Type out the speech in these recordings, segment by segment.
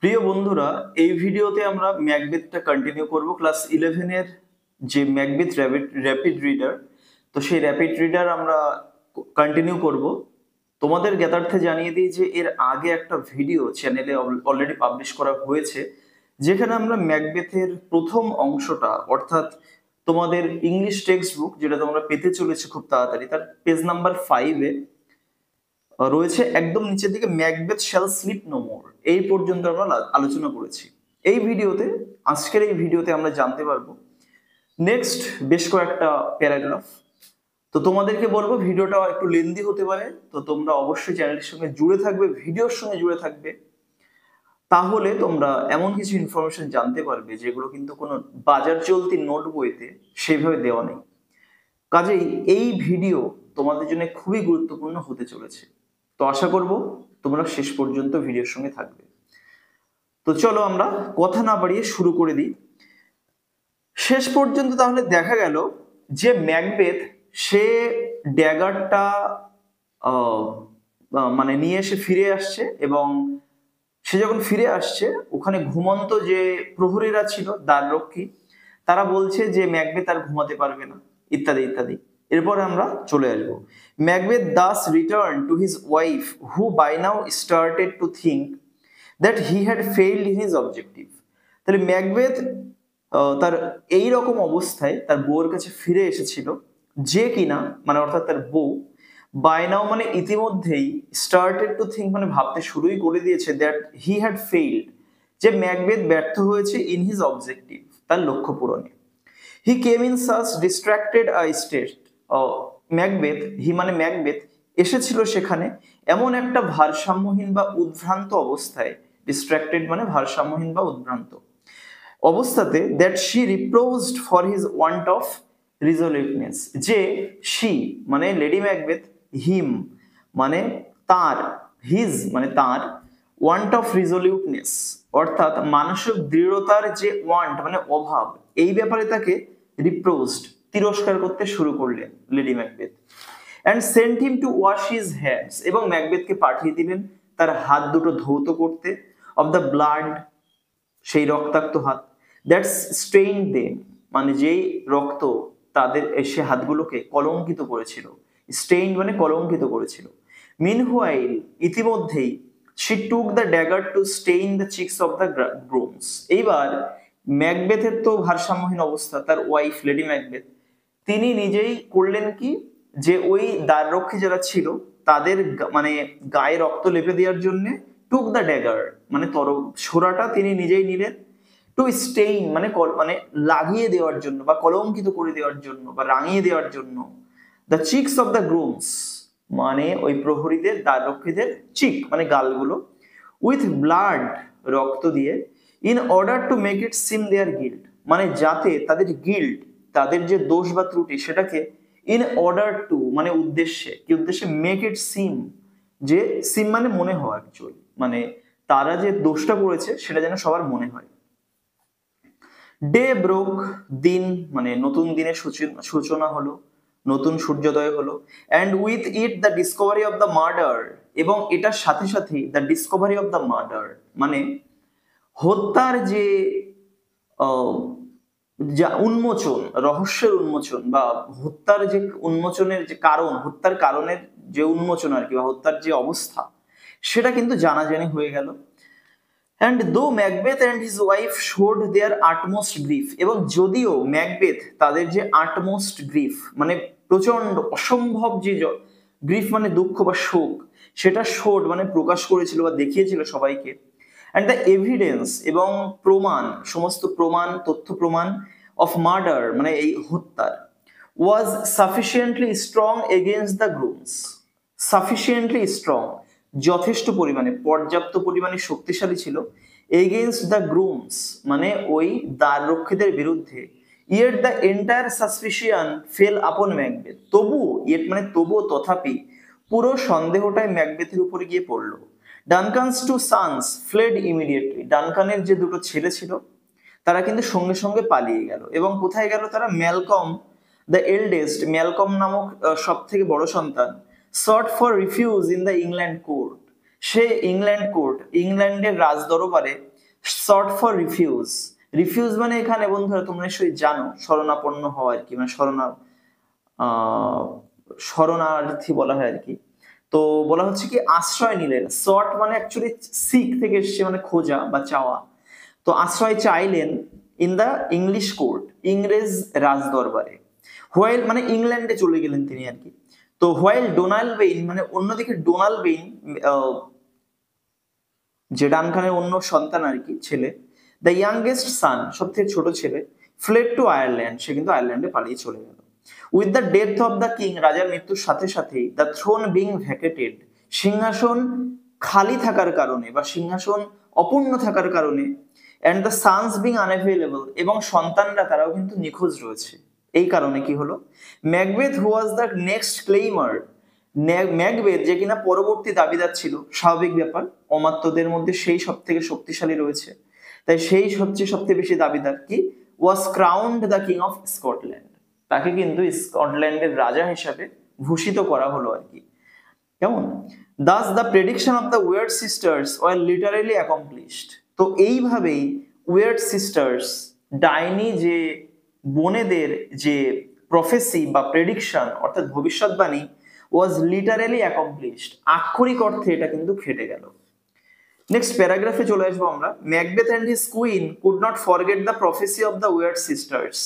প্রিয় বন্ধুরা, এই ভিডিওতে আমরা ম্যাকবেথটা কন্টিনিউ করব। ক্লাস 11 এর যে ম্যাকবেথ র্যাপিড রিডার, তো সেই র্যাপিড রিডার আমরা কন্টিনিউ করব। তোমাদের জ্ঞাতার্থে জানিয়ে দিই যে এর আগে একটা ভিডিও চ্যানেলে অলরেডি পাবলিশ করা হয়েছে, যেখানে আমরা ম্যাকবেথের প্রথম অংশটা, অর্থাৎ তোমাদের ইংলিশ টেক্সট বুক যেটা তোমরা পেতে চলেছে খুব তাড়াতাড়ি, তার পেজ নাম্বার 5-এ রয়েছে একদম নিচের দিকে Macbeth shall sleep no more, এই পর্যন্ত আমরা আলোচনা করেছি। এই ভিডিওতে, আজকের এই ভিডিওতে আমরা জানতে পারবো নেক্সট বেশ কয়েকটা প্যারাগ্রাফ। তো তোমাদেরকে বলবো ভিডিওটা একটু লেন্দি হতে পারে, তো তোমরা অবশ্যই চ্যানেলের সঙ্গে জুড়ে থাকবে, ভিডিওর সঙ্গে জুড়ে থাকবে। তাহলে তোমরা এমন কিছু ইনফরমেশন জানতে পারবে যেগুলো কিন্তু কোনো বাজার চলতি নোট বইতে সেভাবে দেওয়া নেই। কাজেই এই ভিডিও তোমাদের জন্য খুবই গুরুত্বপূর্ণ হতে চলেছে। তো আশা করব তোমরা শেষ পর্যন্ত ভিডিওর সঙ্গে থাকবে। তো চলো আমরা কথা না বাড়িয়ে শুরু করে দিই। শেষ পর্যন্ত তাহলে দেখা গেল যে ম্যাকবেথ সে ড্যাগারটা মানে নিয়ে এসে ফিরে আসছে, এবং সে যখন ফিরে আসছে ওখানে ঘুমন্ত যে প্রহরীরা ছিল, দ্বাররক্ষী, তারা বলছে যে ম্যাকবেথ আর ঘুমাতে পারবে না, ইত্যাদি ইত্যাদি। এরপর আমরা চলে আসবো। Macbeth does return to his wife who by now started to think that he had failed in his objective. তাহলে ম্যাকবেথ তার এই রকম অবস্থায় তার বউয়ের কাছে ফিরে এসেছিল, যে কিনা মানে অর্থাৎ তার বউ বাই নাও মানে ইতিমধ্যেই, স্টার্টেড টু থিঙ্ক মানে ভাবতে শুরুই করে দিয়েছে, দ্যাট হি হ্যাড ফেইলড, যে ম্যাকবেথ ব্যর্থ হয়েছে ইন হিজ অবজেক্টিভ, তার লক্ষ্য পূরণে। He came in such distracted state, Macbeth he মানে ম্যাকবেথ এসেছিল সেখানে এমন একটা ভারসাম্যহীন বা উদ্ভ্রান্ত অবস্থায়, ডিস্ট্রাক্টেড মানে ভারসাম্যহীন বা উদ্ভ্রান্ত অবস্থাতে, that she reproached for his want of resoluteness, যে শি মানে লেডি ম্যাকবেথ, হিম মানে তার, হিজ মানে তার, ওয়ান্ট অফ রিজলিউটনেস অর্থাৎ মানসিক দৃঢ়তার যে ওয়ান্ট মানে অভাব, এই ব্যাপারে তাকে রিপ্রোজড তিরস্কার করতে শুরু করলেন lady Macbeth. And sent him to wash his hands, এবং ম্যাকবেথকে পাঠিয়ে দিলেন তার হাত দুটো ধৌত করতে, অফ দ্য ব্লাড সেই রক্তাক্ত হাত, দ্যাটস স্টেইন দেম মানে যেই রক্ত তাদের সে হাতগুলোকে কলঙ্কিত করেছিল, স্টেইন মানে কলঙ্কিত করেছিল। মিনহুয়াইল ইতিমধ্যেই, she took the dagger to stain the cheeks of the grooms. এইবার ম্যাকবেথের তো ভারসাম্যহীন অবস্থা, তার ওয়াইফ লেডি ম্যাকবেথ তিনি নিজেই করলেন কি, যে ওই দ্বাররক্ষী যারা ছিল তাদের মানে গায়ে রক্ত লেপে দেওয়ার জন্য, টুক দ্য ড্যাগার মানে ছোরাটা তিনি নিজেই নিলেন, টু স্টেইন মানে মানে লাগিয়ে দেওয়ার জন্য বা কলঙ্কিত করে দেওয়ার জন্য বা রাঙিয়ে দেওয়ার জন্য, the cheeks of the grooms মানে ওই প্রহরীদের দ্বাররক্ষীদের চিক মানে গালগুলো, উইথ ব্লাড রক্ত দিয়ে, in order to make it seem their guilt মানে যাতে তাদের গিল্ট, তাদের যে দোষ বা ত্রুটি সেটাকে, ইন অর্ডার টু মানে উদ্দেশ্যে, কি উদ্দেশ্যে, মেক ইট সিম, যে সিম মানে মনে হয়, অ্যাকচুয়ালি মানে তারা যে দোষটা করেছে সেটা যেন সবার মনে হয়। ডে ব্রোক দিন মানে নতুন দিনের সূচনা হলো, নতুন সূর্যোদয় হলো, and with it the Discovery of the murder, এবং এটার সাথে সাথে the Discovery of the murder মানে হত্যার যে যা উন্মোচন, রহস্যের উন্মোচন বা হত্যার যে উন্মোচনের যে কারণ, হত্যার কারণের যে উন্মোচন আর কি, বা হত্যার যে অবস্থা সেটা কিন্তু জানাজানি হয়ে গেল। And though Macbeth and his wife showed their utmost grief, এবং যদিও ম্যাকবেথ তাদের যে আটমোস্ট গ্রিফ মানে প্রচন্ড অসম্ভব যে গ্রিফ মানে দুঃখ বা শোক, সেটা শোড মানে প্রকাশ করেছিল বা দেখিয়েছিল সবাইকে, অ্যান্ড দ্য এভিডেন্স এবং প্রমাণ, সমস্ত প্রমাণ, তথ্য প্রমাণ, অফ মার্ডার মানে এই হত্যার, was sufficiently strong against the grooms, sufficiently strong যথেষ্ট পরিমাণে, পর্যাপ্ত পরিমাণে শক্তিশালী ছিল, এগেইনস্ট দ্য গ্রুমস মানে ওই দ্বাররক্ষীদের বিরুদ্ধে, yet the entire suspicion fell upon Macbeth, তবুও, ইয়েট মানে তবুও, তথাপি পুরো সন্দেহটাই ম্যাকবেথের উপরে গিয়ে পড়লো। Duncan's two sons fled immediately, ডানকানের যে দুটো ছেলে ছিল তারা কিন্তু সঙ্গে সঙ্গে পালিয়ে গেল, এবং কোথায় গেল তারা, ম্যালকম দ্য এল্ডেস্ট, ম্যালকম নামক সব থেকে বড় সন্তান, sought for refuge in the England court, say England court, ইংল্যান্ডের রাজ দরবারে শর্ট ফর রিফিউজ। রিফিউজ মানে এখানে বন্ধুরা তোমরা নিশ্চয়ই জানো শরণাপন্ন হওয়া আর কি, মানে শরণার্থী বলা হয় আর কি। তো বলা হচ্ছে কি আশ্রয় নিলেন, শর্ট মানে অ্যাকচুয়ালি সিক থেকে এসছে, মানে খোঁজা বা চাওয়া। তো আশ্রয় চাইলেন ইন দা ইংলিশ কোর্ট, ইংরেজ রাজদরবারে। হোয়াইল মানে ইংল্যান্ডে চলে গেলেন তিনি আর কি। তো হোয়াইল ডোনাল্ড বেইন মানে অন্যদিকে ডোনাল্ড বেইন যে ডানকানের অন্য সন্তান আর কি, ছেলে, দ্য ইয়াংগেস্ট সান সব থেকে ছোট ছেলে, ফ্লেড টু আয়ারল্যান্ড, সে কিন্তু আয়ারল্যান্ডে পালিয়ে চলে গেল। With the death of the king, রাজার মৃত্যুর সাথে সাথেই, দ্য থ্রোন বিং ভ্যাকেটেড, সিংহাসন খালি থাকার কারণে বা সিংহাসন অপূর্ণ থাকার কারণে, and the sons being unavailable, এবং সন্তানরা তারাও কিন্তু নিখোঁজ রয়েছে। এই কারণে কি হলো, Macbeth who was the next claimer, Macbeth যে কিনা পরবর্তী দাবিদার ছিল, স্বাভাবিক ব্যাপার, অমাত্যদের মধ্যে সেই সব থেকে শক্তিশালী রয়েছে, তাই সেই হচ্ছে সবচেয়ে বেশি দাবিদার, কি was crowned the king of Scotland, তাকে কিন্তু স্কটল্যান্ডের রাজা হিসাবে ভূষিত করা হলো আর কি। কেমন? Thus the prediction of the weird sisters were literally accomplished. তো এইভাবেই ওয়েয়ার্ড সিস্টার্স, ডাইনি যে বোনেদের যে প্রফেসি বা প্রেডিকশন অর্থাৎ ভবিষ্যৎবাণী, ওয়াজ লিটারালি অ্যাকমপ্লিশড, আক্ষরিক অর্থে এটা কিন্তু খেটে গেল। নেক্সট প্যারাগ্রাফে চলে আসবো আমরা। Macbeth and his queen could not forget the prophecy of the weird sisters,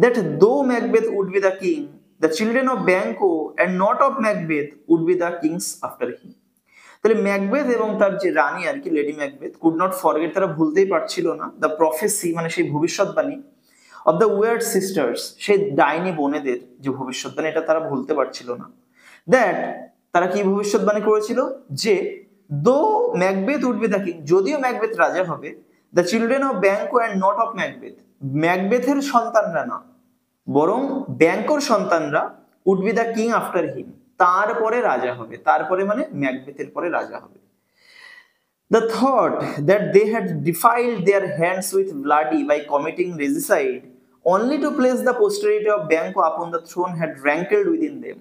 that though Macbeth would be the king, the children of Banquo and not of Macbeth would be the kings after him. তাহলে Macbeth এবং তার যে রানী আর কি, Lady Macbeth, could not forget, তারা ভুলতেই পারছিল না, the প্রফেসি মানে সেই ভবিষ্যৎবাণী, অফ দ্য ওয়ার্ড সিস্টার্স, সেই ডাইনি বোনেদের যে ভবিষ্যৎবাণী, এটা তারা ভুলতে পারছিল না। দ্যাট, তারা কি ভবিষ্যৎবাণী করেছিল, যে though Macbeth would be the king, যদিও ম্যাকবেথ রাজা হবে, the children of Banquo and not of Macbeth, ম্যাকবেথের সন্তানরা না বরং ব্যাঙ্কোর সন্তানরা, would be the king after him, তারপরে রাজা হবে, তারপরে মানে ম্যাকবেথের পরে রাজা হবে। The thought that they had defiled their hands with bloody by committing regicide only to place the posterity of Banquo upon the throne had rankled within them.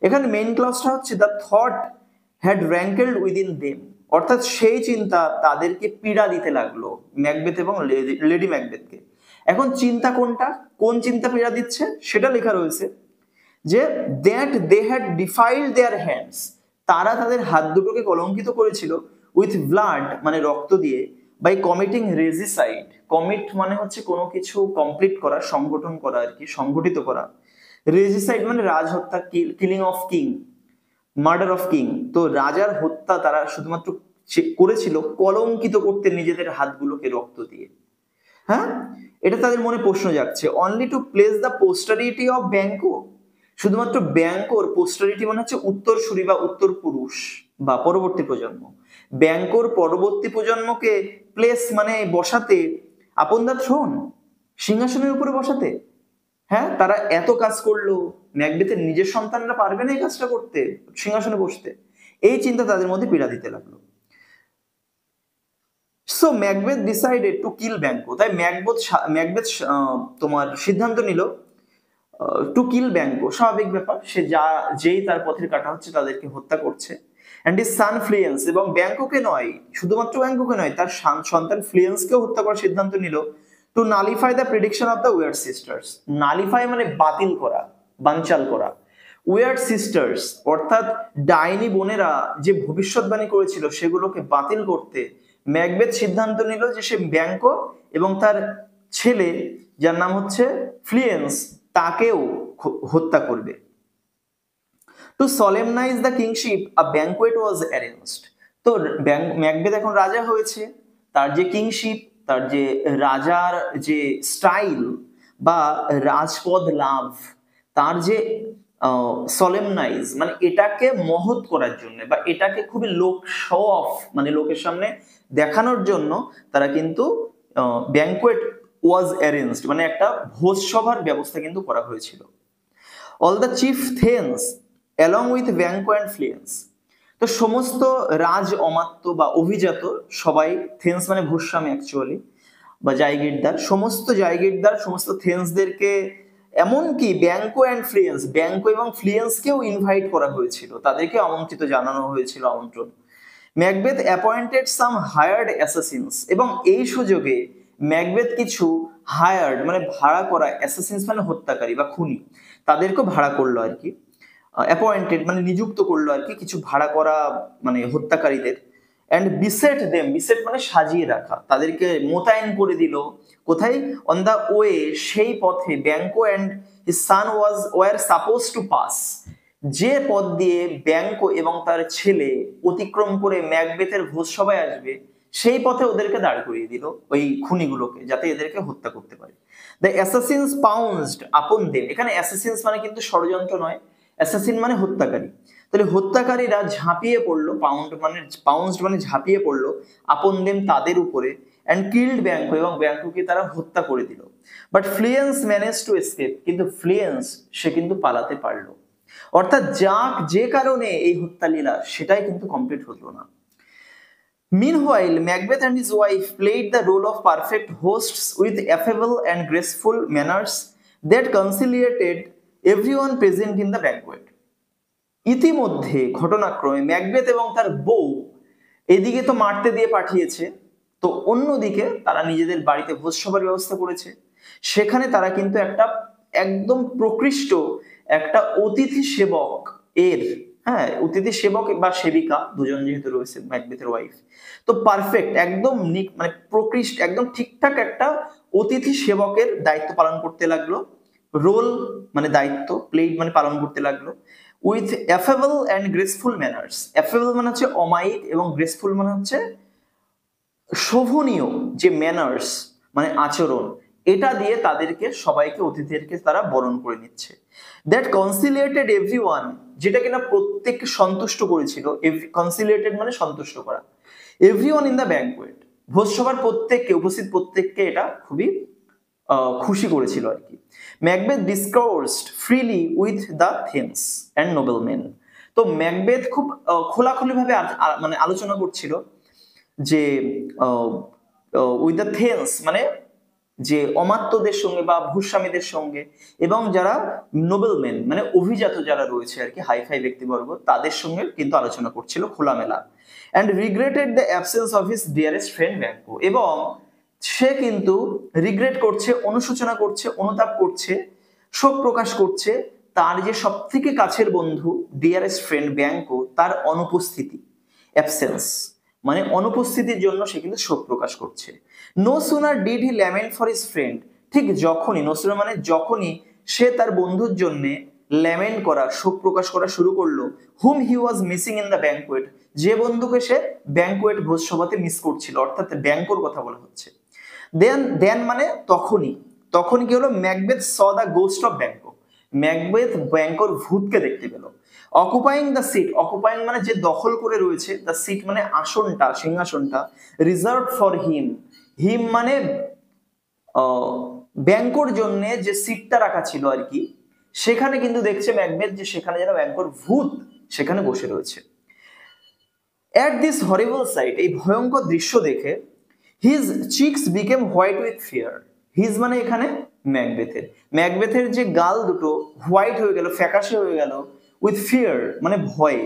এখানে main ক্লজটা হচ্ছে the thought had rankled within them, অর্থাৎ সেই চিন্তা তাদেরকে পীড়া দিতে লাগলো, Macbeth এবং লেডি ম্যাকবেথকে। এখন চিন্তা কোনটা, কোন চিন্তা পীড়া দিচ্ছে সেটা লেখা রয়েছে, যে that they had defiled their hands, তারা তাদের হাত দুটোকে কলঙ্কিত করেছিল, উইথ ব্লাড মানে রক্ত দিয়ে, বাই কমিটিং রেজিসাইড, কমিট মানে হচ্ছে কোনো কিছু কমপ্লিট করা, সংগঠন করা আর কি, সংগঠিত করা, রেজিসাইড মানে রাজহত্যা, killing of king, murder of king. তো রাজার হত্যা তারা শুধুমাত্র করেছিল কলঙ্কিত করতে নিজেদের হাতগুলোকে রক্ত দিয়ে। হ্যাঁ, এটা তাদের মনে প্রশ্ন জাগছে। Only to place the posterity of Banquo, শুধুমাত্র ব্যাঙ্কোর, পোস্টারিটি মানে হচ্ছে উত্তরসূরি বা উত্তর পুরুষ বা পরবর্তী প্রজন্ম, ব্যাঙ্কোর পরবর্তী প্রজন্মকে প্লেস মানে বসাতে, আপন দ্য থ্রোন, সিংহাসনের উপরে বসাতে। হ্যাঁ, তারা এত কাজ করলো, ম্যাকবেথের নিজের সন্তানরা পারবে না এই কাজটা করতে, সিংহাসনে বসতে, এই চিন্তা তাদের মধ্যে পীড়া দিতে লাগলো। So Macbeth decided to kill Banquo, তাই ম্যাকবেথ তোমার সিদ্ধান্ত নিল টু কিল ব্যাঙ্কো, স্বাভাবিক ব্যাপার, সে যেই তার পথের কাটা হচ্ছে তাদেরকে হত্যা করছে। অ্যান্ড হিজ সান ফ্লিয়েন্স, এবং ব্যাঙ্কোকে নয়, শুধুমাত্র ব্যাঙ্কোকে নয়, তার সন্তান ফ্লিয়েন্সকেও হত্যা করার সিদ্ধান্ত নিল, to nullify the prediction of the weird sisters. Nullify মানে বাতিল করা, বানচাল করা। ওয়েয়ার্ড সিস্টার্স অর্থাৎ ডাইনি বোনেরা যে ভবিষ্যৎবাণী করেছিল সেগুলোকে বাতিল করতে ম্যাকবেথ সিদ্ধান্ত নিল যে সে ব্যাঙ্কো এবং তার ছেলে যার নাম হচ্ছে ফ্লিয়েন্স তাকেও হত্যা করবে। To solemnise the kingship a banquet was arranged. তো ম্যাকবেথ এখন রাজা হয়েছে, তার যে কিংশিপ, তার যে রাজার যে স্টাইল বা রাজপদ লাভ, তার যে সলেমনাইজ মানে এটাকে মহৎ করার জন্য বা এটাকে খুবই লোক শো অফ মানে লোকের সামনে দেখানোর জন্য তারা কিন্তু ব্যাঙ্কোয়েট ওয়াজ অ্যারেঞ্জড মানে একটা ভোজসভার ব্যবস্থা কিন্তু করা হয়েছিল। All the chief thanes along with Banquo and Fleance, তো সমস্ত রাজ অমাত্য বা অভিজাত সবাই, থেন্স মানে ভূস্বামী অ্যাকচুয়ালি বা জায়গিরদার, সমস্ত জায়গিরদার সমস্ত থেন্সদেরকে, এমনকি ব্যাঙ্কো অ্যান্ড ফ্লিয়েন্স, ব্যাঙ্কো এবং ফ্লিয়েন্সকেও ইনভাইট করা হয়েছিল, তাদেরকে আমন্ত্রিত জানানো হয়েছিল, আমন্ত্রণ। ম্যাকবেথ অ্যাপয়েন্টেড সাম হায়ার্ড অ্যাসাসিনস, এবং এই সুযোগে ম্যাকবেথ কিছু হায়ার্ড মানে ভাড়া করা, অ্যাসাসিনস মানে হত্যাকারী বা খুনি, তাদেরকেও ভাড়া করলো আর কি, অ্যাপয়েন্টেড মানে নিযুক্ত করলো আর কি কিছু ভাড়া করা মানে হত্যাকারীদের। অ্যান্ড বিসেট দেম, বিসেট মানে সাজিয়ে রাখা, তাদেরকে মোতায়েন করে দিল কোথায়, অন দা ওয়ে সেই পথে Banquo and his son war suppose two pass, যে পথ দিয়ে ব্যাংকো এবং তার ছেলে অতিক্রম করে ম্যাকবেথের ভোজসভায় আসবে, সেই পথে ওদেরকে দাঁড় করিয়ে দিল ওই খুনিগুলোকে, যাতে এদেরকে হত্যা করতে পারে। দ্য অ্যাসাসিনস পাউন্সড আপন দেম, এখানে অ্যাসাসিনস মানে কিন্তু ষড়যন্ত্র নয়, অ্যাসাসিন মানে হত্যাকারী, তাহলে হত্যাকারীরা ঝাঁপিয়ে পড়লো, পাউন্সড মানে ঝাঁপিয়ে পড়লো, আপন দেম তাদের উপরে, অ্যান্ড কিল্ড ব্যাংকো, এবং ব্যাংকোকে তারা হত্যা করে দিল। বাট ফ্লিয়েন্স ম্যানেজ টু এসকেপ, কিন্তু ফ্লিয়েন্স সে কিন্তু পালাতে পারলো, অর্থাৎ যে কারণে এই হত্যালীলা সেটাই কিন্তু কমপ্লিট হলো না। Meanwhile, Macbeth and his wife played the role of perfect hosts with affable and graceful manners that conciliated everyone present in the banquet. ইতিমধ্যে ঘটনাক্রমে ম্যাকবেথ এবং তার বউ এদিকে তো মারতে দিয়ে পাঠিয়েছে, তো অন্যদিকে তারা নিজেদের বাড়িতে ভোজসভার ব্যবস্থা করেছে, সেখানে তারা কিন্তু একটা একদম প্রকৃষ্ট একটা অতিথি সেবক এর, হ্যাঁ অতিথি সেবক বা সেবিকা দুজন যেহেতু রয়েছে ম্যাকবেথের ওয়াইফ, তো পারফেক্ট একদম মানে প্রকৃষ্ট একদম ঠিকঠাক একটা অতিথি সেবকের দায়িত্ব পালন করতে লাগলো, রোল মানে দায়িত্ব, প্লেড মানে পালন করতে লাগলো, উইথ অ্যাফেবল অ্যান্ড গ্রেসফুল ম্যানার্স, অ্যাফেবল মানে হচ্ছে অমায়িক এবং গ্রেসফুল মানে হচ্ছে শোভনীয়, যে ম্যানার্স মানে আচরণ, এটা দিয়ে তাদেরকে সবাইকে অতিথিদেরকে তারা বরণ করে নিচ্ছে। দ্যাট কনসিলিয়েটেড এভরিওয়ান, যেটা কিনা প্রত্যেককে সন্তুষ্ট করেছিল, কনসিলিয়েটেড মানে সন্তুষ্ট করা, এভরিওয়ান ইন দ্য ব্যাংকুয়েট, ভোজসভার প্রত্যেককে, উপস্থিত প্রত্যেককে এটা খুবই খুশি করেছিল আর কি। Macbeth discoursed freely with the thanes and noblemen, তো ম্যাকবেথ খুব খোলাখুলি ভাবে মানে আলোচনা করছিল যে উইথ দ্য থেমস মানে যে অমাত্যদের সঙ্গে বা ভূস্বামীদের সঙ্গে, এবং যারা নোবেলমেন মানে অভিজাত যারা রয়েছে আর কি, হাইফাই ব্যক্তিবর্গ, তাদের সঙ্গে কিন্তু আলোচনা করছিল খোলামেলা। And regretted the absence of his dearest friend Banquo, এবং সে কিন্তু রিগ্রেট করছে, অনুশোচনা করছে, অনুতাপ করছে, শোক প্রকাশ করছে তার যে সব থেকে কাছের বন্ধু ডিয়ারেস্ট ফ্রেন্ড ব্যাংকো তার অনুপস্থিতি, অ্যাবসেন্স মানে অনুপস্থিতির জন্য সে কিন্তু শোক প্রকাশ করছে। No sooner did he lament for his friend, ঠিক যখনই, নো সুনার মানে যখনই সে তার বন্ধুর জন্য ল্যামেন্ট করা, শোক প্রকাশ করা শুরু করলো, whom he was missing in the banquet, যে বন্ধুকে সে ব্যাংকুয়েট ভোজসভাতে মিস করছিল, অর্থাৎ ব্যাংকোর কথা বলা হচ্ছে। দেন মানে তখনই, তখন কি হলো, Macbeth saw the ghost of Banquo, Macbeth ব্যাংকোর ভূতকে দেখতে পেল। অকুপাইং দ্য সিট, অকুপাইং মানে যে দখল করে রয়েছে, দ্য সিট মানে আসনটা, সিংহাসনটা, রিজার্ভ ফর হিম, হিম মানে ব্যাংকোর জন্য যে সিটটা রাখা ছিল আর কি, সেখানে কিন্তু দেখছে ম্যাকবেথ যে সেখানে যেন ব্যাংকোর ভূত সেখানে বসে রয়েছে। অ্যাট দিস হরিবল সাইট, এই ভয়ঙ্কর দৃশ্য দেখে, his Cheeks became white with fear, his মানে এখানে ম্যাকবেথের যে গাল দুটো হোয়াইট হয়ে গেল, ফ্যাকাশে হয়ে গেল, উইথ ফিয়ার মানে ভয়ে,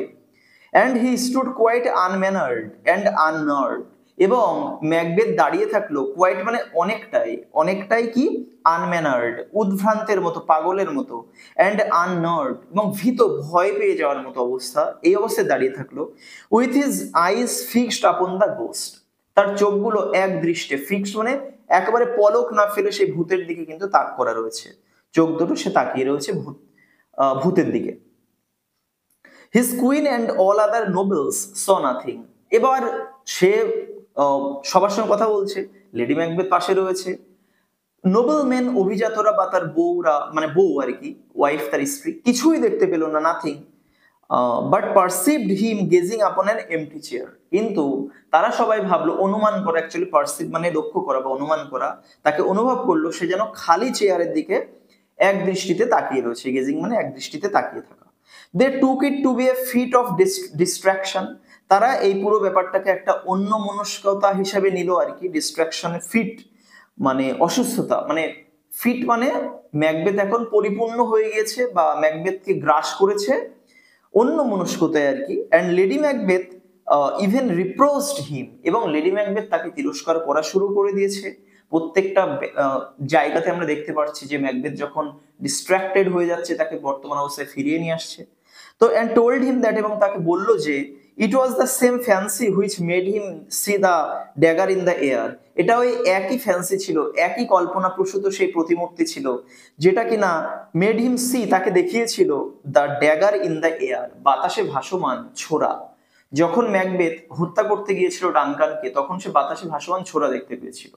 and he stood quite unmannered and unnerved, এবং ম্যাকবেথ দাঁড়িয়ে থাকলো, কোয়াইট মানে অনেকটাই, অনেকটাই কি আনম্যানার্ড উদ্ভ্রান্তের মতো, পাগলের মতো, অ্যান্ড আননার্ড এবং ভীত, ভয় পেয়ে যাওয়ার মতো অবস্থা, এই অবস্থায় দাঁড়িয়ে থাকলো, with his eyes fixed upon the ghost, তার চোখগুলো এক দৃষ্টে, ফিক্সড মানে একেবারে পলক না ফেলে সেই ভূতের দিকে কিন্তু তাক করা রয়েছে, চোখ দুটো সে তাকিয়ে রয়েছে ভূতের দিকে। His queen and all other novels saw nothing, এবার সে সবার সঙ্গে কথা বলছে, লেডি ম্যাকবেথ পাশে রয়েছে, নোবেলম্যান অভিজাতরা বা তার বউরা মানে বউ আর কি, ওয়াইফ তার স্ত্রী, কিছুই দেখতে পেল না, nothing, but perceived him gazing upon an empty chair, কিন্তু তারা সবাই ভাবলো, অনুমান করা, অ্যাকচুয়ালি পারসিভ মানে লক্ষ্য করা বা অনুমান করা, তাকে অনুভব করলো সে যেন খালি চেয়ারের দিকে এক দৃষ্টিতে তাকিয়ে রয়েছে, গেজিং মানে এক দৃষ্টিতে তাকিয়ে থাকা। They took it to be a fit of distraction, তারা এই পুরো ব্যাপারটাকে একটা অন্য মনস্কতা হিসাবে নিল আর কি, ডিস্ট্রাকশনে ফিট মানে অসুস্থতা, মানে ফিট মানে ম্যাকবেথ এখন পরিপূর্ণ হয়ে গিয়েছে বা ম্যাকবেথকে গ্রাস করেছে অন্য মনস্কতায় আর কি। অ্যান্ড লেডি ম্যাকবেথ ইভেন রিপ্রোচড হিম, এবং লেডি ম্যাকবেথ তাকে তিরস্কার করা শুরু করে দিয়েছে। প্রত্যেকটা জায়গাতে আমরা দেখতে পাচ্ছি যে ম্যাকবেথ যখন ডিস্ট্রাক্টেড হয়ে যাচ্ছে তাকে বর্তমান অবস্থায় ফিরিয়ে নিয়ে আসছে। তো অ্যান্ড টোল্ড হিম দ্যাট, এবং তাকে বলল যে it was the same fancy which made him see the dagger in the air, এটা ওই একই ফ্যান্সি ছিল, একই কল্পনাপ্রসূত সেই প্রতিমূর্তি ছিল যেটা কিনা মেড হিম সি, তাকে দেখিয়েছিল the dagger in the air, বাতাসে ভাসমান ছোরা। যখন ম্যাকবেথ হত্যা করতে গিয়েছিল ডানকানকে, তখন সে বাতাসে ভাসমান ছোরা দেখতে পেয়েছিল।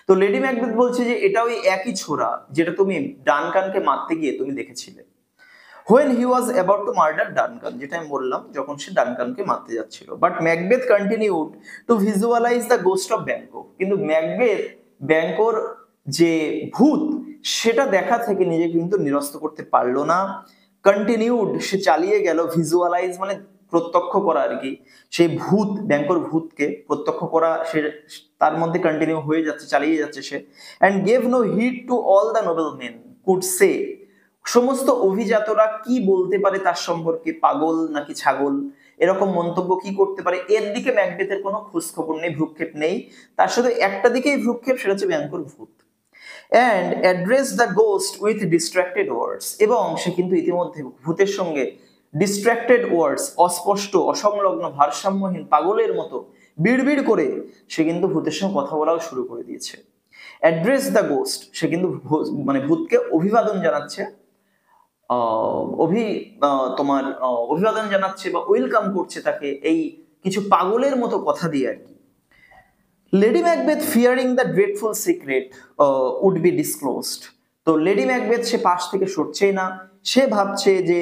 তো লেডি ম্যাকবেথ বলছে যে এটা ওই একই ছোরা যেটা তুমি ডানকানকে মারতে গিয়ে তুমি দেখেছিলে। When he was about to murder Duncan, যেটা আমি বললাম, যখন সে ডানকানকে মারতে যাচ্ছিল। But Macbeth continued to visualize the ghost of Banquo, কিন্তু ম্যাকবেথ ব্যাংকোর যে ভূত সেটা দেখা থেকে নিজেকে কিন্তু নিরস্ত করতে পারলো না। কন্টিনিউড, সে চালিয়ে গেল, ভিজুয়ালাইজ মানে প্রত্যক্ষ করা আর কি, সেই ভূত ব্যাংকোর ভূতকে প্রত্যক্ষ করা, সে তার মধ্যে কন্টিনিউ হয়ে যাচ্ছে, চালিয়ে যাচ্ছে সে। And gave no heed to all the noble men could say, সমস্ত অভিজাতরা কি বলতে পারে তার সম্পর্কে, পাগল নাকি ছাগল, এরকম মন্তব্য কি করতে পারে, এর দিকে ম্যাকবেথের কোনো খোঁজ খবর নেই, ভ্রুক্ষেপ নেই, তার শুধু একটা দিকেই ভ্রুক্ষেপ, সেটা হচ্ছে ব্যাংকোর ভূত। And address the ghost with distracted words, এবং সে কিন্তু ইতিমধ্যে ভূতের সঙ্গে ডিস্ট্রাক্টেড ওয়ার্ডস, অস্পষ্ট, অসংলগ্ন, ভারসাম্যহীন, পাগলের মতো বিড়বিড় করে সে কিন্তু ভূতের সঙ্গে কথা বলাও শুরু করে দিয়েছে। অ্যাড্রেস দ্য গোস্ট, সে কিন্তু মানে ভূতকে অভিবাদন জানাচ্ছে, অভিবাদন জানাচ্ছে বা ওয়েলকাম করছে তাকে এই কিছু পাগলের মতো কথা দিয়ে আর কি। Lady Macbeth fearing the dreadful secret would be disclosed, তো লেডি ম্যাকবেথ সে পাশ থেকে সরছেই না, সে ভাবছে যে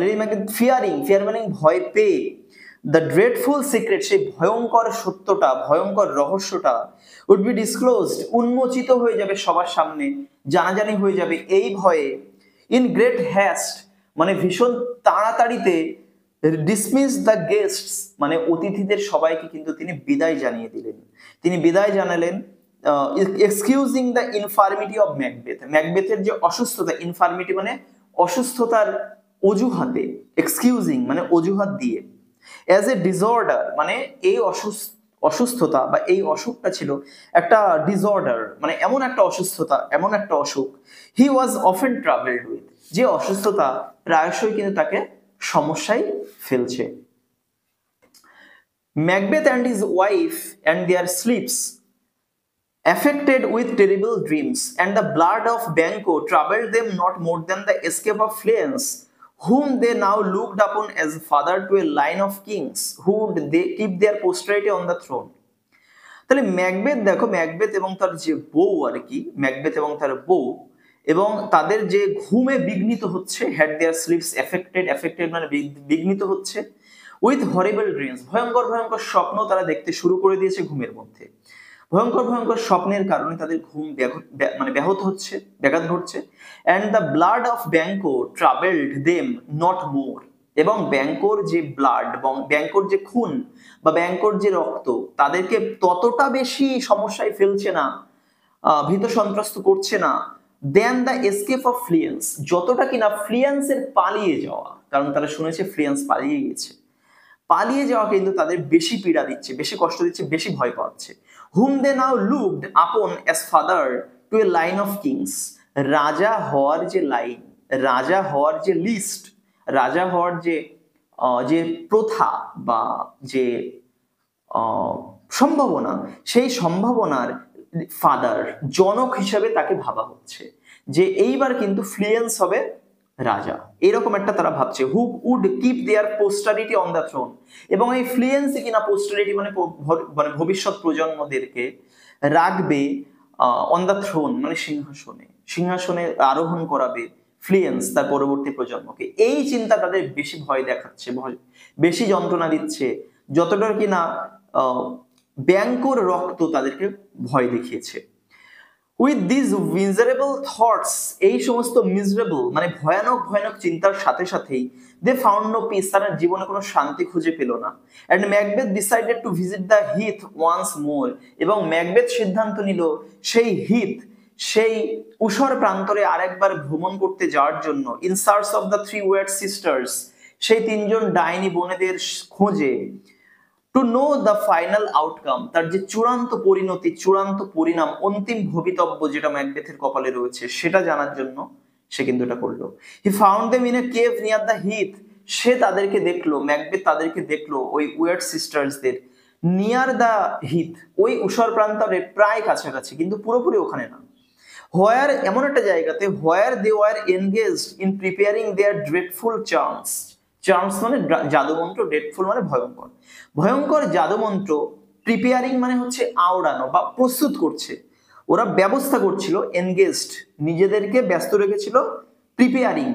লেডি ম্যাকবেথ ফিয়ার মানে ভয় পেয়ে, দ্য ড্রেডফুল সিক্রেট, সেই ভয়ঙ্কর সত্যটা, ভয়ঙ্কর রহস্যটা, উড বি ডিসক্লোজড, উন্মোচিত হয়ে যাবে সবার সামনে, জানাজানি হয়ে যাবে, এই ভয়ে ইন গ্রেট হ্যাস্ট মানে ভীষণ তাড়াতাড়িতে, ডিসমিস দ্য গেস্টস মানে অতিথিদের সবাইকে কিন্তু তিনি বিদায় জানিয়ে দিলেন। তিনি বিদায় জানালেন, এক্সকিউজিং দ্য ইনফার্মিটি অফ ম্যাকবেথ, ম্যাকবেথের যে অসুস্থতা, ইনফার্মিটি মানে অসুস্থতার অজুহাতে, এক্সকিউজিং মানে অজুহাত দিয়ে, অ্যাজ এ ডিসঅর্ডার মানে এই অসুস্থতা বা এই অসুখটা ছিল একটা ডিসঅর্ডার, মানে এমন একটা অসুস্থতা, এমন একটা অসুখ, he was often troubled with, যে অসুস্থতা প্রায়শই কিন্তু তাকে সমস্যায় ফেলছে। Macbeth and his wife and their sleeps affected with terrible dreams, and the blood of Banquo troubled them not more than the escape of Fleance, whom they now looked upon as father to a line of kings who would they keep their posterity on the throne. তাহলে Macbeth দেখো, Macbeth এবং তার যে বউ আর কি, Macbeth এবং তার বউ এবং তাদের যে ঘুমে বিঘ্নিত হচ্ছে, হ্যাড দেয়ার স্লিপস এফেক্টেড মানে বিঘ্নিত হচ্ছে, উইথ হরিবল ড্রিমস, ভয়ঙ্কর ভয়ঙ্কর স্বপ্ন তারা দেখতে শুরু করে দিয়েছে ঘুমের মধ্যে। ভয়ঙ্কর ভয়ঙ্কর স্বপ্নের কারণে তাদের ঘুম ব্যাহত হচ্ছে, ব্যাঘাত ঘটছে। And the blood of Banquo travelled them not more, এবং ব্যাংকোর যে ব্লাড, ব্যাংকোর যে খুন বা ব্যাংকোর যে রক্ত তাদেরকে ততটা বেশি সমস্যায় ফেলছে না, ভীত সন্ত্রস্ত করছে না, দেন দ্য এসকেপ অফ ফ্লিয়েন্স, যতটা কিনা ফ্লিয়েন্সের পালিয়ে যাওয়া, কারণ তারা শুনেছে ফ্লিয়েন্স পালিয়ে গেছে, পালিয়ে যাওয়া কিন্তু তাদের বেশি পীড়া দিচ্ছে, বেশি কষ্ট দিচ্ছে, বেশি ভয় পাচ্ছে। Hmm they now looked upon as father to a line of kings, রাজা হওয়ার যে লাইন, রাজা হওয়ার যে লিস্ট, রাজা হওয়ার যে প্রথা বা যে সম্ভাবনা, সেই সম্ভাবনার ফাদার, জনক হিসেবে তাকে ভাবা হচ্ছে যে এইবার কিন্তু ফ্লিয়েন্স হবে রাজা, এরকম একটা তারা ভাবছে। Who would keep their posterity on the throne, এবং এই ফ্লিয়েন্স কিনা পোস্টারিটি মানে ভবিষ্যৎ প্রজন্মদেরকে রাখবে অন দ্য থ্রোন মানে সিংহাসনে, সিংহাসনে আরোহণ করাবে ফ্লিয়েন্স তার পরবর্তী প্রজন্মকে। এই চিন্তা তাদের বেশি ভয় দেখাচ্ছে, বেশি যন্ত্রণা দিচ্ছে, যতটা কিনা ব্যাংকোর রক্ত তাদেরকে ভয় দেখিয়েছে। উইথ দিস মিজারেবল থটস, এই সমস্ত মিজারেবল মানে ভয়ানক ভয়ানক চিন্তার সাথে সাথেই দে ফাউন্ড নো পিস, তারা জীবনে কোনো শান্তি খুঁজে পেল না। And Macbeth decided to visit the heath once more, এবং ম্যাকবেথ সিদ্ধান্ত নিল সেই হিথ, সেই উষর প্রান্তরে আরেকবার ভ্রমণ করতে যাওয়ার জন্য, in search of the three ওয়েড sisters, সেই তিনজন ডাইনি বোনেদের খোঁজে, to know the final outcome, তার যে চূড়ান্ত পরিণতি, চূড়ান্ত পরিণাম, অন্তিম ভবিতব্য যেটা ম্যাকবেথের কপালে রয়েছে সেটা জানার জন্য সে কিন্তু এটা করলো। He found them in a cave near the heath, সে তাদেরকে দেখলো, ম্যাকবেথ তাদেরকে দেখলো, ওই উইয়ার্ড সিস্টার্সদের নিয়ার দ্য হিথ, ওই ঊষর প্রান্তরে প্রায় কাছাকাছি, কিন্তু পুরোপুরি ওখানে না। হোয়ার, এমন একটা জায়গাতে, where they were engaged in preparing their dreadful charms, charms মানে জাদুমন্ত্র, ড্রেডফুল মানে ভয়ঙ্কর, ভয়ঙ্কর জাদুমন্ত্র, প্রিপেয়ারিং মানে হচ্ছে আওড়ানো বা প্রস্তুত করছে, ওরা ব্যবস্থা করছিল, এনগেজড নিজেদেরকে ব্যস্ত রেখেছিল, প্রিপেয়ারিং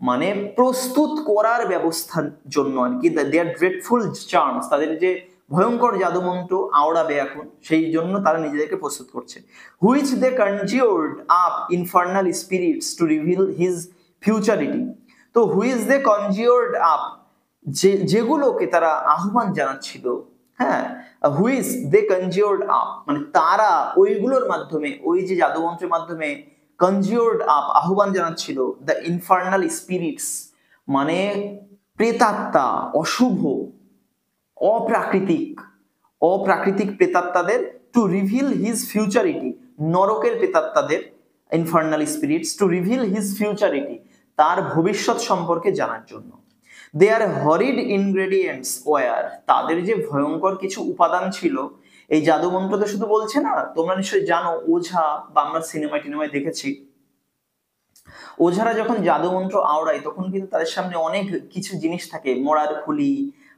মানে প্রস্তুত করার ব্যবস্থার জন্য আর কি, দেয়ার ড্রেডফুল চার্মস, তাদের যে ভয়ঙ্কর জাদুমন্ত্র আওড়াবে এখন, সেই জন্য তারা নিজেদেরকে প্রস্তুত করছে। Which they conjured up infernal spirits to reveal his futurity, তো হুইচ দে কনজিউরড আপ, যেগুলোকে তারা আহ্বান জানাচ্ছিল, হ্যাঁ, হুইচ দে কনজিউরড আপ মানে তারা ওইগুলোর মাধ্যমে, ওই যে জাদুমন্ত্রের মাধ্যমে কনজিউরড আপ আহ্বান জানাচ্ছিল, দ্য ইনফার্নাল স্পিরিটস মানে প্রেতাত্মা, অশুভ, অপ্রাকৃতিক, অপ্রাকৃতিক প্রেতাত্মাদের, টু রিভিল হিজ ফিউচারিটি, নরকের প্রেতাত্মাদের, infernal spirits to reveal his futurity, তার ভবিষ্যৎ সম্পর্কে জানার জন্য। দেয়ার হরিড ইনগ্রেডিয়েন্টস ওয়ার, তাদের যে ভয়ঙ্কর কিছু উপাদান ছিল, এই জাদুমন্ত্র তো শুধু বলছে না, তোমরা নিশ্চয়ই জানো ওঝা বা আমরা সিনেমায় টিনেমায় দেখেছি, ওঝারা যখন জাদুমন্ত্র আওড়ায় তখন কিন্তু তাদের সামনে অনেক কিছু জিনিস থাকে, মরার খুলি,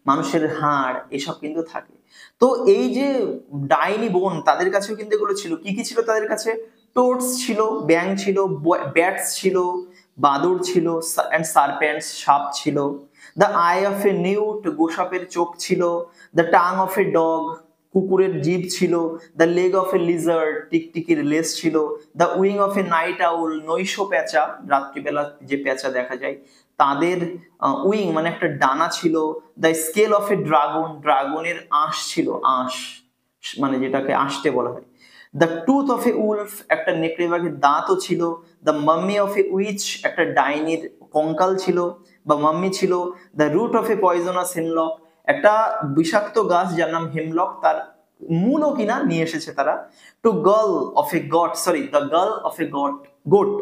মানুষের হাড়, এসব কিন্তু থাকে। তো এই যে ডাইনি বোন, তাদের কাছেও কিন্তু এগুলো ছিল। কি কি ছিল তাদের কাছে? টোডস ছিল, ব্যাং ছিল, ব্যাটস ছিল, বাদুড় ছিল, অ্যান্ড সারপেন্টস, সাপ ছিল। The eye of a newt, গোসাপের চোখ ছিল। The tongue of a dog, কুকুরের জিভ ছিল। The leg of a lizard, টিকটিকির লেজ ছিল। The wing of a night owl, নৈশ প্যাঁচা, রাত্রিবেলা যে প্যাঁচা দেখা যায় তাদের উইং মানে একটা ডানা ছিল। The scale of a dragon, ড্রাগনের আঁশ ছিল, আঁশ মানে যেটাকে আঁশটে বলা হয়। The tooth of a wolf, একটা নেকড়ে বাঘের দাঁতও ছিল। The mummy of a witch, একটা ডাইনির কঙ্কাল ছিল বা মাম্মি ছিল। The root of a poisonous hemlock, একটা বিষাক্ত গাছ যার নাম হেমলক, তার মূলও কিনা নিয়ে এসেছে তারা। To gall of a goat, sorry, the gall of a goat, goat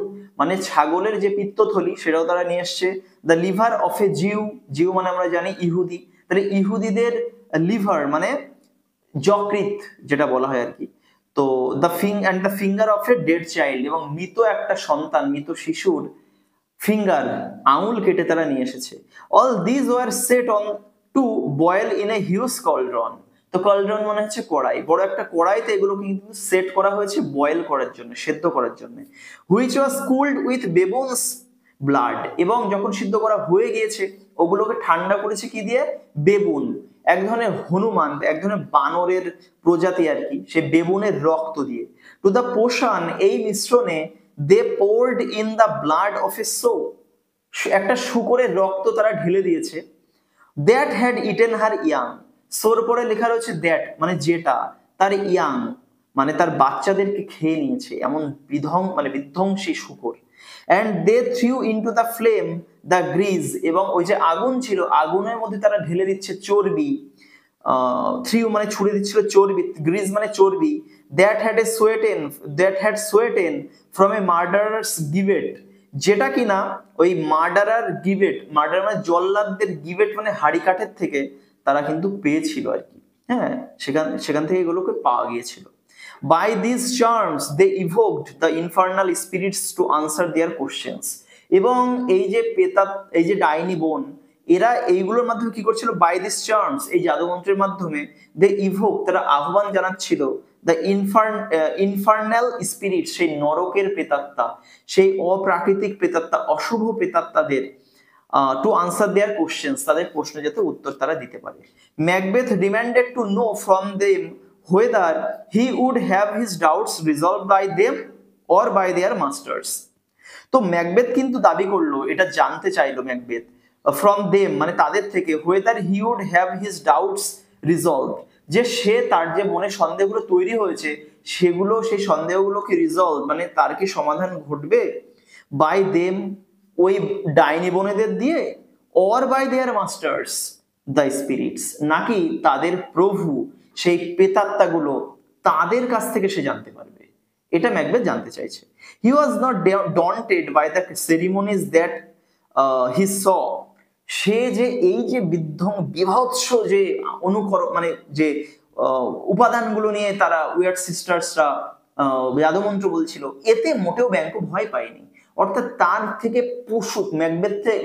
মানে ছাগলের যে পিত্তথলি, সেটাও তারা নিয়ে এসছে। The liver of a Jew, Jew মানে আমরা জানি ইহুদি, তাহলে ইহুদিদের লিভার মানে যকৃৎ যেটা বলা হয় আর কি। তো the finger of a dead child, এবং মৃত একটা সন্তান, মৃত শিশুর ফিঙ্গার, আঙুল কেটে তারা নিয়ে এসেছে। All this were set on to boil in a huge cauldron, তো কলড্রন মানে হচ্ছে কড়াই, বড় একটা কড়াইতে এগুলোকে কিন্তু সেট করা হয়েছে বয়েল করার জন্য, সেদ্ধ করার জন্য। Which was cooled with baboon's blood, এবং যখন সিদ্ধ করা হয়ে গিয়েছে ওগুলোকে ঠান্ডা করেছে কি দিয়ে? বেবুন, এক ধরনের হনুমান, এক ধরনের বানরের প্রজাতি আর কি, সে বেবুনের রক্ত দিয়ে। টু দ্য পোষণ, এই মিশ্রণে they poured in the blood of a sow, একটা শূকরের রক্ত তারা ঢেলে দিয়েছে। That had eaten her young, সোর পরে লেখা রয়েছে দ্যাট মানে যেটা, তার ইয়াং মানে তার বাচ্চাদেরকে খেয়ে নিয়েছে, এমন বিধ্বংসী শূকর। And they threw into the flame the grease, এবং ওই যে আগুন ছিল, আগুনের মধ্যে তারা ঢেলে দিচ্ছে চর্বি, থ্রিউ মানে ছুড়ে দিচ্ছিল চর্বি, গ্রিজ মানে চর্বি। That had সোয়েটেন from a murderers গিভেট, যেটা কিনা ওই মার্ডারার গিভেট, মার্ডার মানে জল্লাদদের গিভেট মানে হাড়ি কাঠের থেকে তারা কিন্তু পেয়েছিল আর কি, হ্যাঁ, সেখান থেকে এগুলোকে পাওয়া গিয়েছিল। By this charms they evoked the infernal spirits to answer their questions, এবং এই যে ডাইনি বোন, এরা এইগুলোর মাধ্যমে কি করছিল? বাই দিস চার্মস, এই জাদুমন্ত্রের মাধ্যমে দে ইভোক, তারা আহ্বান জানাচ্ছিল দ্য ইনফার্নাল স্পিরিট, সেই নরকের প্রেতাত্মা, সেই অপ্রাকৃতিক প্রেতাত্মা, অশুভ প্রেতাত্মাদের, টু আনসার দেয়ার কোশ্চেন্স, তাদের প্রশ্ন যাতে উত্তর তারা দিতে পারে। Macbeth demanded to know from them whether he would have his doubts resolved by them or by their masters, তো ম্যাকবেথ কিন্তু দাবি করলো, এটা জানতে চাইলো ম্যাকবেথ ফ্রম দেম মানে তাদের থেকে, whether he would have his doubts resolved, যে সে তার যে মনে সন্দেহগুলো তৈরি হয়েছে সেগুলো, সেই সন্দেহগুলোকে রিজলভ মানে তার কি সমাধান ঘটবে, বাই দেম ওই ডাইনি বোনেদের দিয়ে, or by their masters the spirits, নাকি তাদের প্রভু সেই প্রেতাত্মাগুলো তাদের কাছ থেকে সে জানতে পারবে, এটা ম্যাকবেথ জানতে চাইছে। He was not daunted by the ceremonies that he saw, সে যে এই যে বিভৎস যে মানে যে উপাদানগুলো নিয়ে তারা উইয়ার্ড সিস্টার্সরা জাদুমন্ত্র বলছিল, এতে মোটেও ব্যাংকো ভয় পায়নি। অর্থাৎ তার থেকে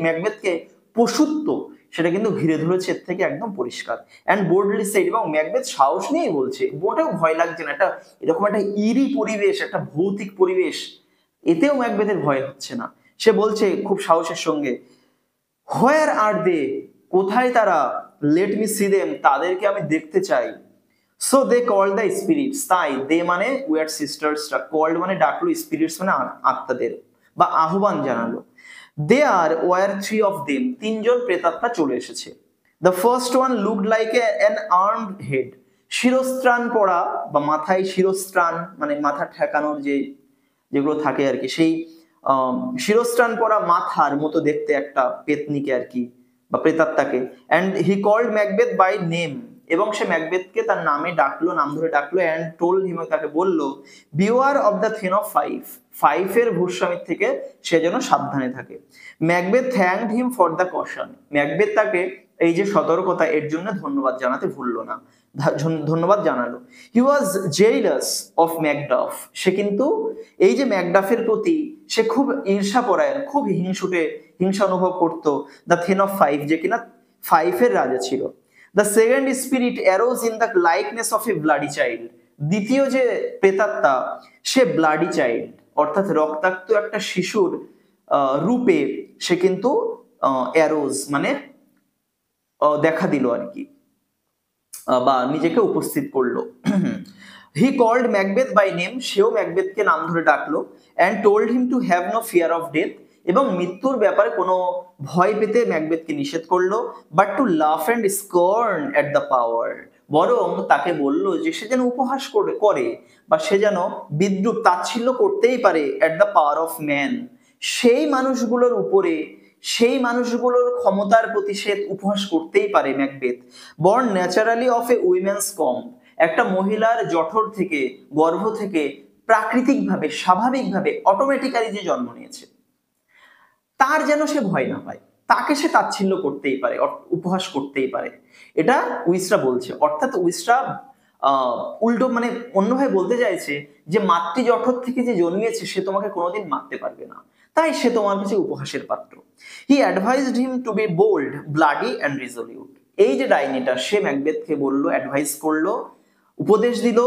ম্যাকবেথকে পশুত্ব সেটা কিন্তু ঘিরে ধরেছে, এর থেকে একদম পরিষ্কার। অ্যান্ড বোল্ডলি সেড, এবং ম্যাকবেথ সাহস নিয়েই বলছে, মোটেও ভয় লাগছে না। একটা এরকম একটা ইরি পরিবেশ, একটা ভৌতিক পরিবেশ, এতেও ম্যাকবেথের ভয় হচ্ছে না। সে বলছে খুব সাহসের সঙ্গে, হোয়ার আর দে, কোথায় তারা, লেট মি সি দেম, তাদেরকে আমি দেখতে চাই। So they call the spirits, তাই দে মানে উইয়ার্ড সিস্টার্সরা, কল্ড মানে ডাকলো, স্পিরিটস মানে আত্মাদের বা আহ্বান জানালো। They are were three of them, তিনজন প্রেতাত্মা চলে এসেছে। The first one looked like an armed head, শিরস্ত্রাণ পরা বা মাথায় শিরস্ত্রাণ মানে মাথা ঠেকানোর যেগুলো থাকে আর কি, সেই শিরস্ত্রাণ পরা মাথার মতো দেখতে একটা পেতনিকে আর কি বা প্রেতাত্মাকে। And he called Macbeth by name, এবং সে ম্যাকবেথকে তার নামে ডাকলো, নাম ধরে ডাকলো। অ্যান্ড টোল্ড হিম, তাকে বললো, beware of the thin of ফাইভের ভূস্বামীর থেকে সে যেন সাবধানে থাকে। Macbeth thanked him for the caution, Macbeth তাকে এই যে সতর্কতা এর জন্য ধন্যবাদ জানাতে ভুললো না, ধন্যবাদ জানালো। হি ওয়াজ জেইলাস অফ ম্যাকডাফ, সে কিন্তু এই যে ম্যাকডাফের প্রতি সে খুব ঈর্ষাপরায়ণ, খুব হিংসা অনুভব করতো। দ্য থিন অফ ফাইভ, যে কিনা ফাইভের রাজা ছিল। The second spirit arose in the likeness of A bloody child, দ্বিতীয় যে প্রেতাত্মা সে ব্লাডি চাইল্ড, অর্থাৎ রক্তাক্ত একটা শিশুর রূপে সে কিন্তু অ্যারোজ মানে দেখা দিল আর কি, বা নিজেকে উপস্থিত করলো। He called Macbeth by name, সেও ম্যাকবেথকে নাম ধরে ডাকলো। And told him to have no fear of death, এবং মৃত্যুর ব্যাপারে কোনো ভয় পেতে ম্যাকবেথকে নিষেধ করলো। But to laugh and scorn at the power, বরং তাকে বলল যে সে যেন উপহাস করে বা সে যেন বিদ্রুপ তাচ্ছিল্য করতেই পারে এট দ্য পাওয়ার অফ ম্যান, সেই মানুষগুলোর উপরে, সেই মানুষগুলোর ক্ষমতার প্রতি সে উপহাস করতেই পারে Macbeth. Born naturally of a women's কম, একটা মহিলার জঠর থেকে, গর্ভ থেকে প্রাকৃতিকভাবে, স্বাভাবিকভাবে, অটোমেটিক্যালি যে জন্ম নিয়েছে, তার যেন সে ভয় না পায়, তাকে সে তাচ্ছিল্য করতেই পারে, উপহাস করতেই পারে, এটা উইসরা বলছে। অর্থাৎ উইসরা উল্টো মানে অন্যভাবে বলতে চাইছে যে মাতৃ জঠর থেকে যে জন্মিয়েছে সে তোমাকে কোনোদিন মারতে পারবে না, তাই সে তোমার কাছে উপহাসের পাত্র। He advised him to be bold, bloody and resolute, এই যে ডাইনিটা সে ম্যাকবেথকে বললো, অ্যাডভাইস করলো, উপদেশ দিল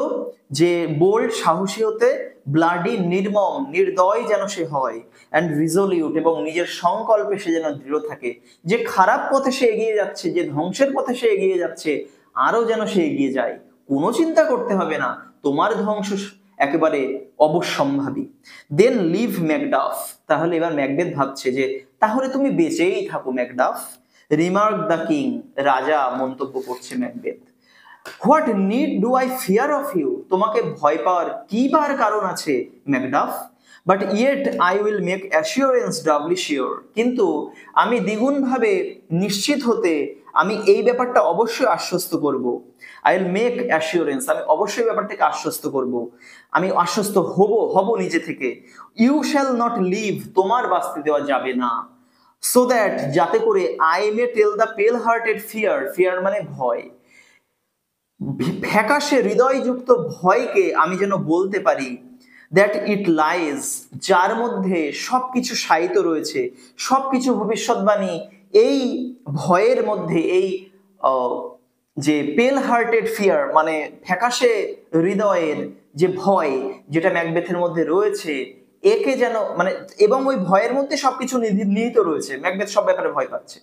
যে বোল্ড, সাহসী হতে, ব্লাডি, নির্মম, নির্দয় যেন সে হয়, অ্যান্ড রিজলিউট, এবং নিজের সংকল্পে সে যেন দৃঢ় থাকে, যে খারাপ পথে সে এগিয়ে যাচ্ছে, যে ধ্বংসের পথে সে এগিয়ে যাচ্ছে, আরো যেন সে এগিয়ে যায়, কোনো চিন্তা করতে হবে না, তোমার ধ্বংস একেবারে অবশ্যম্ভাবী। দেন লিভ ম্যাকডাফ, তাহলে এবার ম্যাকবেথ ভাবছে যে তাহলে তুমি বেঁচেই থাকো ম্যাকডাফ। রিমার্ক দ্য কিং, রাজা মন্তব্য করছে Macbeth. What need do I fear of you, তোমাকে ভয় পাওয়ার কি বার কারণ আছে Macduff. But yet I will make assurance doubly sure, কিন্তু আমি দ্বিগুণভাবে নিশ্চিত হতে আমি এই ব্যাপারটা অবশ্যই আশ্বস্ত করব। আই উইল মেক অ্যাসিওরেন্স, আমি অবশ্যই ব্যাপারটাকে আশ্বস্ত করব, আমি আশ্বস্ত হব নিজে থেকে। ইউ শ্যাল নট লিভ, তোমার বাঁচতে দেওয়া যাবে না। সো দ্যাট, যাতে করে, আই মে টেল দ্য পেল হার্টেড ফিয়ার, ফিয়ার মানে ভয়, ফ্যাকাশে হৃদয়যুক্ত ভয়কে আমি যেন বলতে পারি, দ্যাট ইট লাইজ, যার মধ্যে সবকিছু শায়িত রয়েছে, সবকিছু ভবিষ্যৎবাণী এই ভয়ের মধ্যে, এই যে পেল হার্টেড ফিয়ার মানে ফ্যাকাশে হৃদয়ের যে ভয় যেটা ম্যাকবেথের মধ্যে রয়েছে, একে যেন মানে, এবং ওই ভয়ের মধ্যে সবকিছু নিহিত রয়েছে, ম্যাকবেথ সব ব্যাপারে ভয় পাচ্ছে,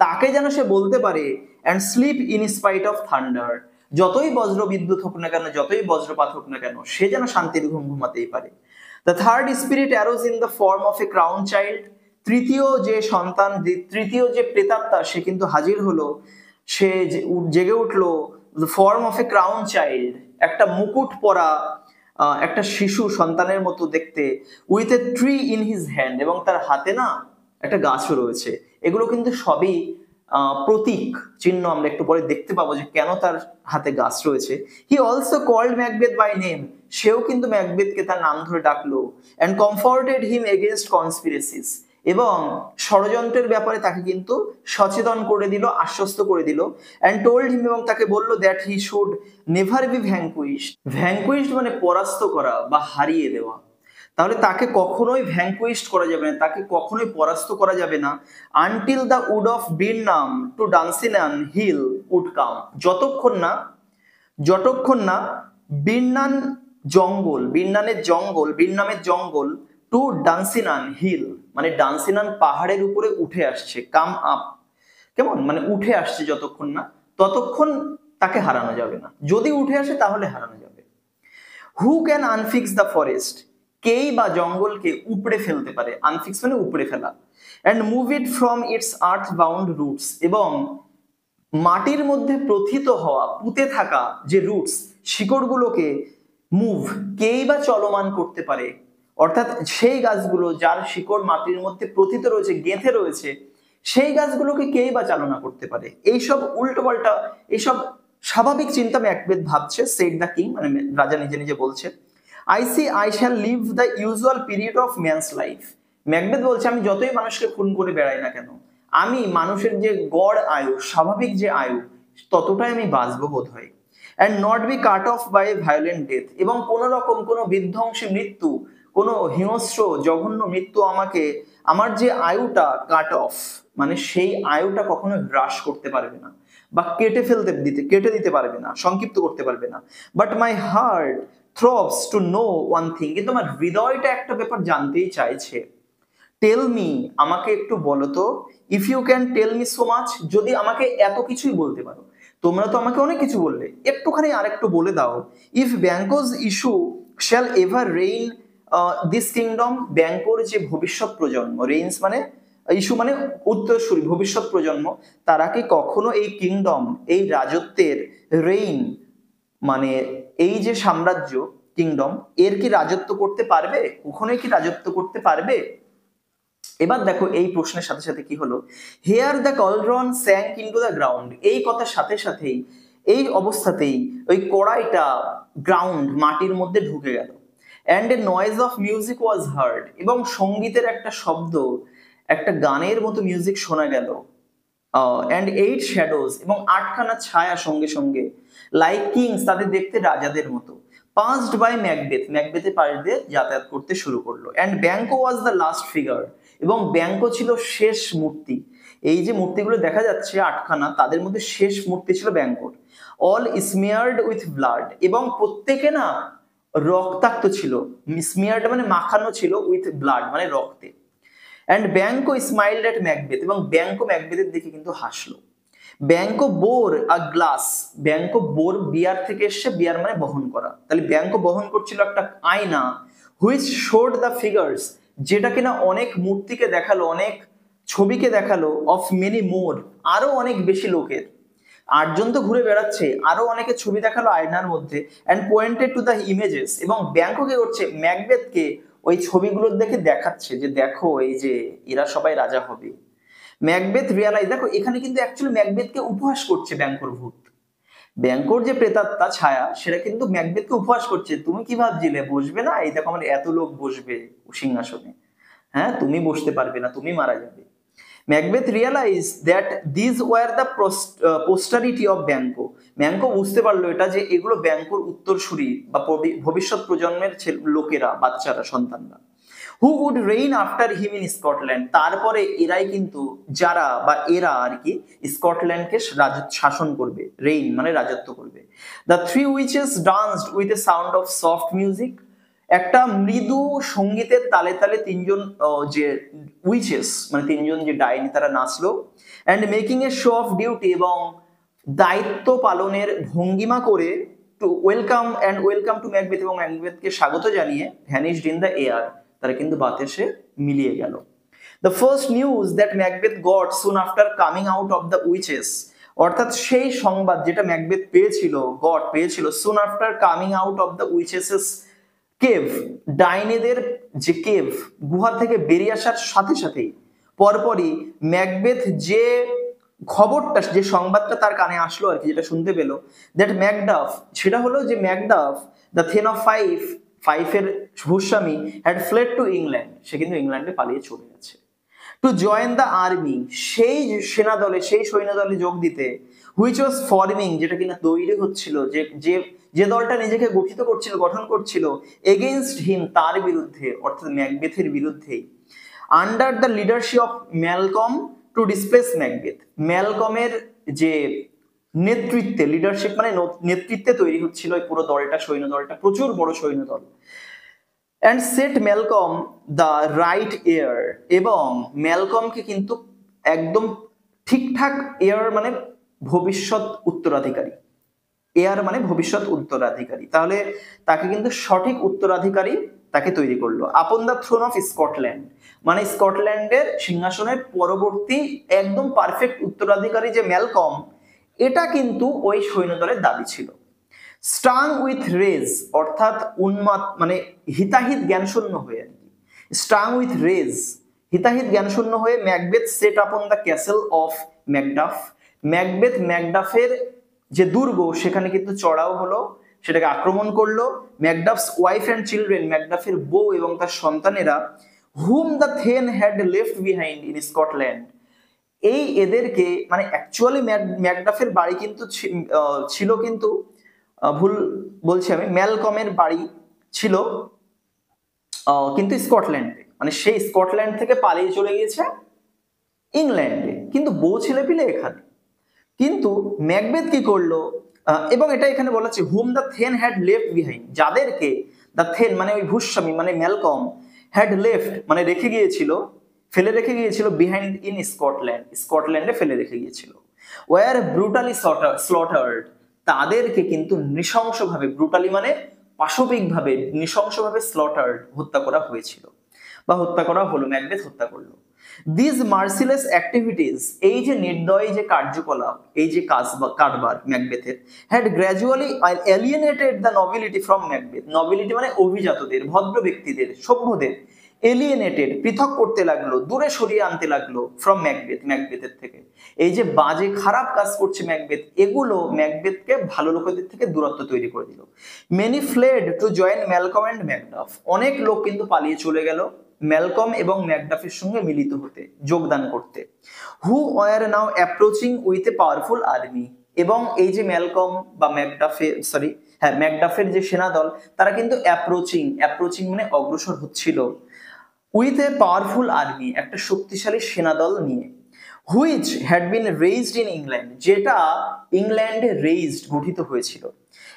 তাকে যেন সে বলতে পারে। And sleep in spite of thunder, যতই বজ্র বিদ্যুৎ হোক না কেন, যতই বজ্রপাত হোক না কেন, সে যেন শান্তির ঘুম ঘুমাতেই পারে। The third spirit arose in the form of A crown child, তৃতীয় যে সন্তান, তৃতীয় যে প্রেতাত্মা সে কিন্তু হাজির হলো, সে জেগে উঠলো, the form of A crown child, একটা মুকুট পরা একটা শিশু সন্তানের মতো দেখতে, with a tree in his hand, এবং তার হাতে না একটা গাছও রয়েছে। এগুলো কিন্তু সবই প্রতীক চিহ্ন আমরা একটু পরে দেখতে পাবো যে কেন তার হাতে গাছ রয়েছে। He also called Macbeth by name, সেও কিন্তু ম্যাকবেথকে তার নাম ধরে ডাকলো। অ্যান্ড কমফর্টেড হিম এগেইনস্ট কনস্পিরেসিস, এবং ষড়যন্ত্রের ব্যাপারে তাকে কিন্তু সচেতন করে দিল, আশ্বস্ত করে দিল। অ্যান্ড টোল্ড হিম, এবং তাকে বললো that he should never be vanquished. Vanquished মানে পরাস্ত করা বা হারিয়ে দেওয়া, তাহলে তাকে কখনোই ভ্যাঙ্কুইশড করা যাবে না, তাকে কখনোই পরাস্ত করা যাবে না। Until the wood of Birnam to Dunsinane hill would come, যতক্ষণ না বিরনান জঙ্গল, বিরনামের জঙ্গল টু ডান্সিনান হিল মানে ডান্সিনান পাহাড়ের উপরে উঠে আসছে, কাম আপ, কেমন মানে উঠে আসছে যতক্ষণ না, ততক্ষণ তাকে হারানো যাবে না। যদি উঠে আসে তাহলে হারানো যাবে। হু ক্যান আনফিক্স দ্য ফরেস্ট, কেই বা জঙ্গলকে উপড়ে ফেলতে পারে, আনফিক্স মানে উপড়ে ফেলা। And move it from its earth bound roots, এবং মাটির মধ্যে প্রথিত হওয়া পুঁতে থাকা যে রুটস শিকড়গুলোকে মুভ, কেই বা চলমান করতে পারে, অর্থাৎ সেই গাছগুলো যার শিকড় মাটির মধ্যে প্রথিত রয়েছে, গেঁথে রয়েছে, সেই গাছগুলোকে কেই বা চালনা করতে পারে। এইসব উল্টো পাল্টা, এইসব স্বাভাবিক চিন্তা ম্যাকবেথ ভাবছে, সেড দ্য কিং মানে রাজা নিজে নিজে বলছে। I see I shall live the usual period of man's life, Macbeth বলছে আমি যতই মানুষকে খুন করে বেড়াই না কেন, আমি মানুষের যে গড় আয়ু, স্বাভাবিক যে আয়ু, ততটাই আমি বাঁচবো বোধ হয়। And not be cut off by a violent death, এবং কোন রকম কোনো বিধ্বংসী মৃত্যু, কোনো হিংস্র জঘন্য মৃত্যু আমাকে, আমার যে আয়ুটা কাট অফ মানে সেই আয়ুটা কখনো হ্রাস করতে পারবে না বা কেটে দিতে পারবে না, সংক্ষিপ্ত করতে পারবে না। But my heart throbs to know one thing, কিন্তু আমার হৃদয়টা একটা ব্যাপার জানতেই চাইছে। টেল মি, আমাকে একটু বলো তো, if you can tell me so much, যদি আমাকে এত কিছুই বলতে পারো, তোমরা তো আমাকে অনেক কিছু বললে, একটুখানি আরেকটু বলে দাও। If Banquo's issue shall ever reign this kingdom, ব্যাঙ্কোর যে ভবিষ্যৎ প্রজন্ম, রেইনস মানে ইস্যু মানে উত্তরসূরি, ভবিষ্যৎ প্রজন্ম, তারা কি কখনো এই কিংডম, এই রাজত্বের, রেইন মানে এই যে সাম্রাজ্য কিংডম, এর কি রাজত্ব করতে পারবে, কখনোই কি রাজত্ব করতে পারবে? এবার দেখো এই প্রশ্নের সাথে সাথে কি হলো, here the cauldron sank into the ground, এই কথার সাথে সাথেই, এই অবস্থাতেই ওই কড়াইটা গ্রাউন্ড মাটির মধ্যে ঢুকে গেল। And a noise of music was hard, এবং সঙ্গীতের একটা শব্দ, একটা গানের মতো মিউজিক শোনা গেল। অ্যান্ড 8 শ্যাডোজ, এবং 8খানা ছায়া সঙ্গে সঙ্গে, লাইক কিংস, তাদের দেখতে রাজাদের মতো, পাসড বাই ম্যাকবেথ, ম্যাকবেথের পাশ দিয়ে যাতায়াত করতে শুরু করলো। And ব্যাঙ্কো was the last figure, এবং ব্যাঙ্কো ছিল শেষ মূর্তি। এই যে মূর্তিগুলো দেখা যাচ্ছে 8খানা, তাদের মধ্যে শেষ মূর্তি ছিল ব্যাঙ্কোর। অল স্মিয়ার্ড উইথ ব্লাড, এবং প্রত্যেকে না রক্তাক্ত ছিল, স্মিয়ার্ড মানে মাখানো ছিল, উইথ ব্লাড মানে রক্তে। অ্যান্ড ব্যাঙ্কো স্মাইলড এট ম্যাকবেথ, এবং ব্যাঙ্কো ম্যাকবেথের দিকে কিন্তু হাসলো। Banquo bore a glass, Banquo bore bear থেকে এসছে, বিয়ার মানে বহন করা, তাহলে ব্যাঙ্কো বহন করছিল একটা আয়না, হুইচ শোড দ্য ফিগার্স, যেটা কিনা অনেক মূর্তিকে দেখালো, অনেক ছবিকে দেখালো, অফ মেনি মোর, আরো অনেক বেশি লোকের, 8জন তো ঘুরে বেড়াচ্ছে, আরো অনেকের ছবি দেখালো আয়নার মধ্যে। And pointed to the images, এবং ব্যাঙ্কো কি করছে, ম্যাকবেথকে ওই ছবিগুলোর দেখে দেখাচ্ছে যে দেখো এই যে এরা সবাই রাজা হবে। ম্যাকবেথ রিয়ালাইজ, দেখো এখানে কিন্তু অ্যাকচুয়ালি ম্যাকবেথকে উপহাস করছে ব্যাঙ্কোর ভূত, ব্যাঙ্কোর যে প্রেতাত্মা ছায়া, সেটা কিন্তু ম্যাকবেথকে উপহাস করছে, তুমি কি ভাবছিলে বসবে না, এই দেখো আমার এত লোক বসবে সিংহাসনে, হ্যাঁ তুমি বসতে পারবে না, তুমি মারা যাবে। Macbeth realize that this were the posterity of Banquo, Banquo বুঝতে পারলো এটা যে এগুলো ব্যাঙ্কোর উত্তরসূরি বা ভবিষ্যৎ প্রজন্মের লোকেরা, বাচ্চারা, সন্তানরা। Who would reign after him in Scotland, তারপরে এরাই কিন্তু, যারা বা এরা আর কি স্কটল্যান্ডকে শাসন করবে, রেইন মানে রাজত্ব করবে। The 3 witches danced with a sound of soft music, একটা মৃদু সঙ্গীতের তালে তালে 3জন যে উইচেস মানে 3জন যে ডাইনি, তারা নাচলো। And making a show of duty, এবং দায়িত্ব পালনের ভঙ্গিমা করে, টু ওয়েলকাম টু ম্যাকবেথ, এবং ম্যাকবেথকে স্বাগত জানিয়ে, ভ্যানিশড ইন দ্য এয়ার, তারা কিন্তু বাতাসে মিলিয়ে গেল। The first news that Macbeth got soon after coming out of the witches, অর্থাৎ সেই সংবাদ যেটা ম্যাকবেথ পেয়েছিল soon after coming out of the witches cave, ডাইনেদের যে কেভ, গুহা থেকে বেরিয়ে আসার সাথে সাথেই পরপরই ম্যাকবেথ যে খবরটা, যে সংবাদটা তার কানে আসলো আর কি, যেটা শুনতে পেলো, দ্যাট ম্যাকডাফ, সেটা হলো যে ম্যাকডাফ দ্য থেন অফ ফাইফের ভূস্বামী হ্যাড ফ্লেড টু ইংল্যান্ড, সে কিন্তু ইংল্যান্ডে পালিয়ে চলে গেছে, টু জয়েন দ্য আর্মি, সেই সেনা দলে, সেই সৈন্য দলে যোগ দিতে, হুইচ ওয়াজ ফর্মিং, যেটা কিনা তৈরি হচ্ছিল, যে যে যে দলটা নিজেকে গঠন করছিল এগেইনস্ট হিম, তার বিরুদ্ধে, অর্থাৎ ম্যাকবেথের বিরুদ্ধেই, under the leadership of Malcolm to displace Macbeth, ম্যালকমের যে নেতৃত্বে, লিডারশিপ মানে নেতৃত্বে তৈরি হচ্ছিল এই পুরো দলটা, সৈন্য দলটা, প্রচুর বড় সৈন্য দল, and set Malcolm the right air, এবং ম্যালকমকে কিন্তু একদম ঠিকঠাক, এয়ার মানে ভবিষ্যৎ উত্তরাধিকারী, এয়ার মানে ভবিষ্যৎ উত্তরাধিকারী, তাহলে তাকে কিন্তু সঠিক উত্তরাধিকারী তাকে তৈরি করলো, upon the thrown of Scotland, মানে স্কটল্যান্ডের সিংহাসনের পরবর্তী একদম পারফেক্ট উত্তরাধিকারী যে ম্যালকম, এটা কিন্তু ওই সৈন্যদলের দাবি ছিল। স্ট্রাং উইথ রেজ, অর্থাৎ উন্মাদ মানে হিতাহিত জ্ঞানশূন্য হয়ে আর কি, স্ট্রাং উইথ রেজ, হিতাহিত জ্ঞানশূন্য হয়ে, Macbeth set upon the castle of Macduff, ম্যাকডাফের যে দুর্গ সেখানে কিন্তু চড়াও হলো, সেটাকে আক্রমণ করলো। ম্যাকডাফস ওয়াইফ অ্যান্ড চিলড্রেন, ম্যাকডাফের বউ এবং তার সন্তানেরা, whom the thane had left behind in Scotland, এই এদেরকে মানে অ্যাকচুয়ালি ম্যাকডাফের বাড়ি কিন্তু ছিল কিন্তু ভুল বলছি আমি, ম্যালকমের বাড়ি ছিল কিন্তু স্কটল্যান্ডে, মানে সেই স্কটল্যান্ড থেকে পালিয়ে চলে গিয়েছে ইংল্যান্ডে, কিন্তু বউ ছেলে পিলে এখানে। কিন্তু ম্যাকবেথ কি করলো, এবং এটা এখানে বলা হচ্ছে whom the thane had left behind, যাদেরকে দ্য থেন মানে ওই ভূস্বামী মানে ম্যালকম, হ্যাড লেফট মানে রেখে গিয়েছিল, ফেলে রেখে গিয়েছিল, বিহাইন্ড ইন স্কটল্যান্ড, স্কটল্যান্ডে ফেলে রেখে গিয়েছিল, ওয়ার ব্রুটালি স্লটার্ড, তাদেরকে কিন্তু নৃশংসভাবে, ব্রুটালি মানে পাশবিকভাবে, নৃশংসভাবে স্লটার্ড, হত্যা করা হয়েছিল বা হত্যা করা হলো, ম্যাকবেথ হত্যা করলো। দিস মার্সিলেস অ্যাক্টিভিটিস, এই যে নির্দয় যে কার্যকলাপ, এই যে কারবার ম্যাকবেথের, had gradually alienated the nobility from Macbeth, nobility মানে অভিজাতদের, ভদ্র ব্যক্তিদের, সভ্যদের, এলিয়েনেটেড পৃথক করতে লাগলো, দূরে সরিয়ে আনতে লাগলো, ফ্রম ম্যাকবেথের থেকে। এই যে বাজে খারাপ কাজ করছে ম্যাকবেথ, এগুলো ম্যাকবেথকে ভালো লোকেদের থেকে দূরত্ব তৈরি করে দিল। Many fled to join Malcolm and Macduff, অনেক লোক কিন্তু পালিয়ে চলে গেল ম্যালকম এবং ম্যাকডাফের সঙ্গে মিলিত হতে, যোগদান করতে। Who were now approaching with a powerful army, এবং এই যে ম্যালকম বা ম্যাকডাফের যে সেনাদল, তারা কিন্তু অ্যাপ্রোচিং মানে অগ্রসর হচ্ছিল, উইথ এ পাওয়ারফুল আর্মি, একটা শক্তিশালী সেনাদল নিয়ে, which had been raised in England, যেটা ইংল্যান্ডে গঠিত হয়েছিল,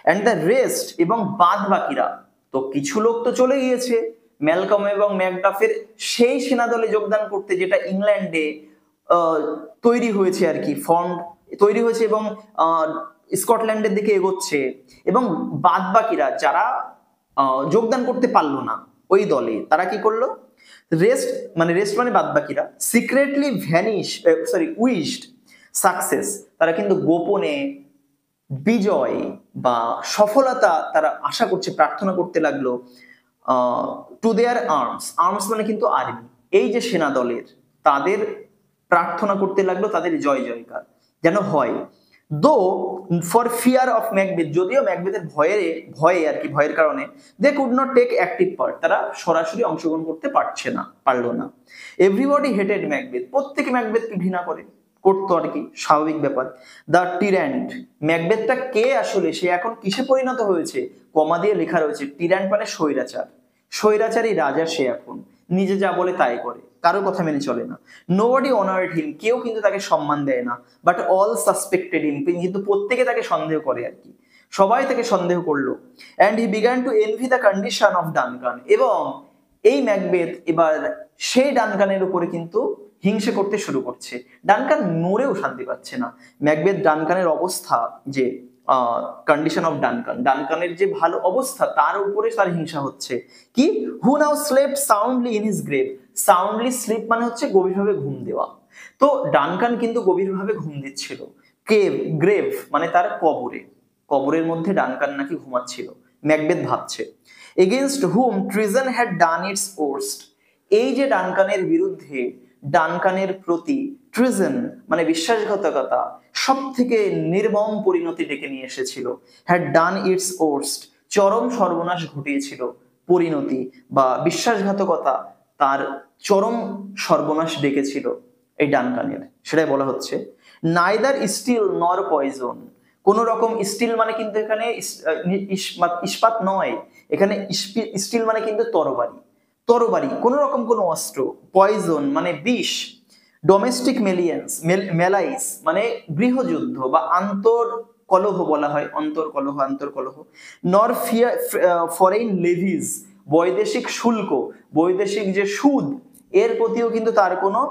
অ্যান্ড দ্য রেস্ট, এবং বাদ বাকিরা, তো কিছু লোক তো চলে গিয়েছে ম্যালকম এবং ম্যাকডাফের সেই সেনাদলে যোগদান করতে, যেটা ইংল্যান্ডে তৈরি হয়েছে আর কি, তৈরি হয়েছে এবং স্কটল্যান্ডের দিকে এগোচ্ছে, এবং বাদ বাকিরা যারা যোগদান করতে পারলো না ওই দলে, তারা কি করলো, রেস্ট মানে বাদ বাকিরা, সিক্রেটলি উইশড সাকসেস, তারা কিন্তু গোপনে বিজয় বা সফলতা তারা আশা করছে, প্রার্থনা করতে লাগলো, টু দেয়ার আর্মস মানে কিন্তু আর্মি, এই যে সেনা দলের, তাদের প্রার্থনা করতে লাগলো, তাদের জয় জয়কার যেন হয়। দো ফর ফিয়ার অফ ম্যাকবেথ, যদিও ম্যাকবেথের ভয়ে আর কি, ভয়ের কারণে, they could not take active part, তারা সরাসরি অংশগ্রহণ করতে পারলো না। এভরিবডি হেটেড ম্যাকবেথ, প্রত্যেকে ম্যাকবেথকে ঘৃণা করতো আর কি, স্বাভাবিক ব্যাপার। দ্য টিরান্ট, ম্যাকবেথটা কে আসলে, সে এখন কিসে পরিণত হয়েছে, কমা দিয়ে লেখা রয়েছে, টিরান্ট মানে স্বৈরাচারী রাজা, সে এখন নিজে যা বলে তাই করে, কারোর কথা মেনে চলে না। নোবডি অনার্ড হিম, কেউ কিন্তু তাকে সম্মান দেয় না, বাট অল সাসপেক্টেড হিম, কিন্তু প্রত্যেকে তাকে সন্দেহ করে আর কি, সবাই তাকে সন্দেহ করলো। And he began to envy the condition of Duncan, এবং এই ম্যাকবেথ এবার সেই ডানকানের উপরে কিন্তু হিংসে করতে শুরু করছে, ডানকান মরেও শান্তি পাচ্ছে না। ম্যাকবেথ ডানকানের অবস্থা, যে কন্ডিশন অফ ডানকানের যে ভালো অবস্থা, তার উপরে তার হিংসা হচ্ছে। কি, who now slept soundly in his grave, soundly sleep মানে হচ্ছে গভীরভাবে ঘুম দেওয়া, তো ডানকান কিন্তু গভীরভাবে ঘুম দিচ্ছিল, গ্রেভ মানে তার কবরের মধ্যে ডানকান নাকি ঘুমাচ্ছিল, ম্যাকবেথ ভাবছে। Against hmm treason had done it's worst, এই যে ডানকানের বিরুদ্ধে, ডানকানের প্রতি ট্রিজন মানে বিশ্বাসঘাতকতা সব থেকে নির্মম পরিণতি ডেকে নিয়ে এসেছিল। হ্যাড ডান ইটস ওর্স্ট চরম সর্বনাশ ঘটিয়েছিল। পরিণতি বা বিশ্বাসঘাতকতা তার চরম সর্বনাশ ডেকেছিল এই ডানকানের, সেটাই বলা হচ্ছে। নাইদার স্টিল নর পয়জন, কোন রকম স্টিল মানে কিন্তু এখানে ইস্পাত নয়, এখানে স্টিল মানে কিন্তু তরবারি, তরবারি কোন রকম কোন অস্ত্র, পয়জন মানে বিষ, ডোমেস্টিক মেলাইস মানে গৃহযুদ্ধ বা আন্তর কলহ বলা হয়, আন্তর্কলহ, নর ফরেন লেভিজ বৈদেশিক শুল্ক, বৈদেশিক যে সুদ এর প্রতিও কিন্তু তার কোনো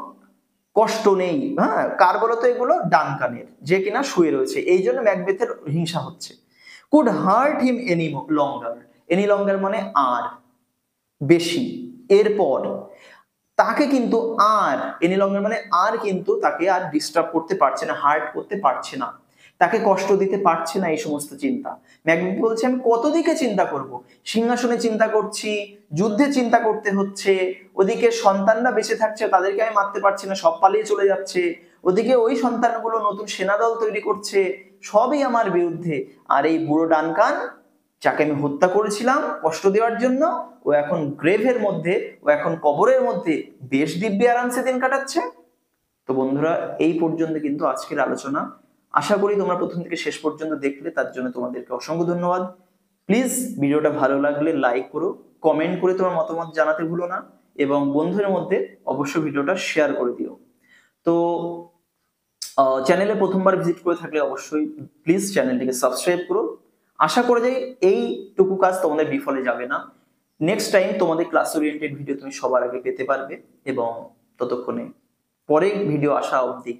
কষ্ট নেই। হ্যাঁ, কার বলতো এগুলো? ডানকানের, যে কিনা শুয়ে রয়েছে, এই জন্য ম্যাকবেথের হিংসা হচ্ছে। Could heart him any longer মানে আর বেশি, এরপর তাকে কিন্তু আর এনি লঙ্গার মানে আর কিন্তু তাকে আর ডিস্টার্ব করতে পারছে না, হার্ট করতে পারছে না, তাকে কষ্ট দিতে পারছে না এই সমস্ত চিন্তা। ম্যাকবেথ বলছে আমি কত দিকে চিন্তা করব, সিংহাসনে চিন্তা করছি, যুদ্ধে চিন্তা করতে হচ্ছে, ওদিকে সন্তানরা বেঁচে থাকছে তাদেরকে আমি মারতে পারছি না, সব পালিয়ে চলে যাচ্ছে, ওদিকে ওই সন্তানগুলো নতুন সেনাদল তৈরি করছে, সবই আমার বিরুদ্ধে, আর এই বুড়ো ডানকান যাকে আমি হত্যা করেছিলাম কষ্ট দেওয়ার জন্য, ও এখন গ্রেভের মধ্যে, ও এখন কবরের মধ্যে বেশ দিব্যি আরামসে দিন কাটাচ্ছে। তো বন্ধুরা, এই পর্যন্ত কিন্তু আজকের আলোচনা। আশা করি তোমরা প্রথম থেকে শেষ পর্যন্ত দেখলে, তার জন্য তোমাদেরকে অসংখ্য ধন্যবাদ। প্লিজ ভিডিওটা ভালো লাগলে লাইক করো, কমেন্ট করে তোমার মতামত জানাতে ভুলো না, এবং বন্ধুদের মধ্যে অবশ্যই ভিডিওটা শেয়ার করে দিও। তো চ্যানেলে প্রথমবার ভিজিট করে থাকলে অবশ্যই প্লিজ চ্যানেলটিকে সাবস্ক্রাইব করো। আশা করে যাই এইটুকু কাজ তোমাদের বিফলে যাবে না। নেক্সট টাইম তোমাদের ক্লাস ওরিয়েন্টেড ভিডিও তুমি সবার আগে পেতে পারবে, এবং ততক্ষণে পরের ভিডিও আসা অবধি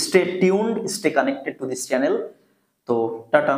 stay tuned, stay connected to this channel. তো টাটা।